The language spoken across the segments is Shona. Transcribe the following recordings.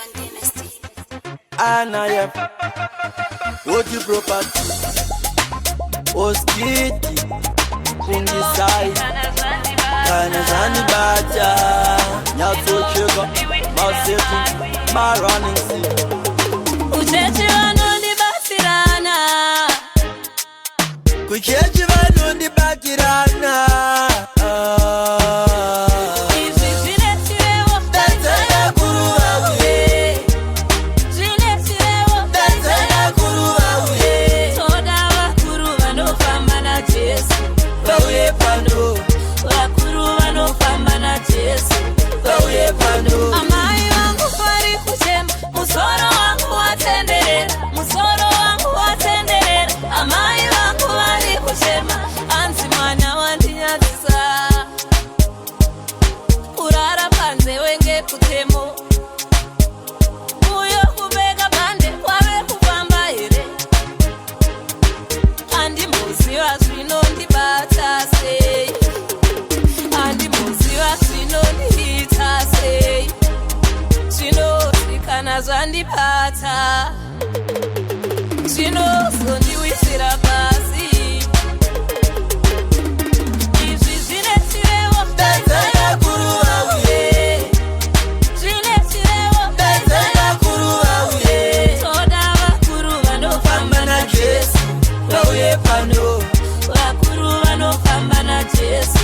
Lion Dynasty. Anaya Oti property Oskiti Kungisai Kana zani bacha Nyato chega Masetu Marunning sea Uchechi wanundi basirana Kuchechi wanundi bakirana Amai wangu fari kusema musoro wangu watenderera musoro wangu watenderera amai wangu fari kusema anzi mwana wandinyadzisa kurara panze wenge kutemo uyo kubeka bande kwave kufamba here andimboziva zvinondibata sei andimboziva zvinondiita sei zvinozikana zvandipata zvinozondiwisira pasi izvi zvine chirevo Dadzana kuruva uye zvine chirevo Dadzana kuruva uye toda vakuru vanofamba najesu Vauye pano vakuru vanofamba najesu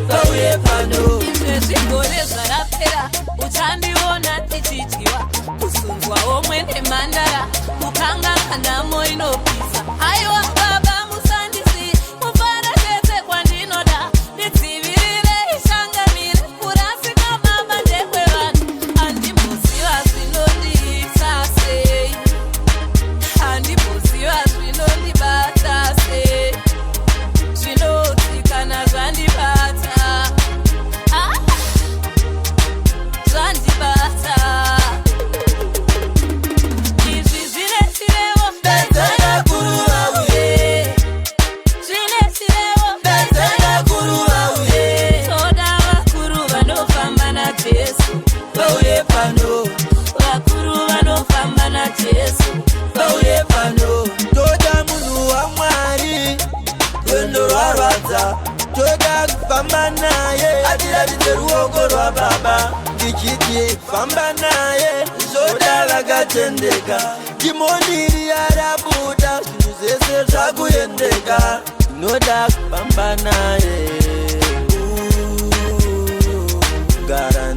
Vauye pano izvi zvigore zvarapera uchandiona tichidyiwa kusunzwawo mwene mhandara kukanga nhamo inopisa aiwa baba musandisi mufara chete kwandinoda ndidzivirire ishangamire kurasika baba ndekwevanhu handimboziva zvinondiita sei handimboziva zvinondibata sei zvinodikana zvandibata zvandibata izvi zvine chirevo Dadzana kuruva uye zvine chirevo Dadzana kuruva uye toda vakuru vanofamba najesu Vauye pano vakuru vanofamba najesu Vauye pano Toda munhu waMwari Rwendo rwarwadza Toda kufamba naye Atiratidze ruoko rwaBaba Ndichiti famba naye Zoda vakatendeka Dimoni riya rabuda Zvinhu zvese zvakuyendeka Ndinoda kufamba naye Gara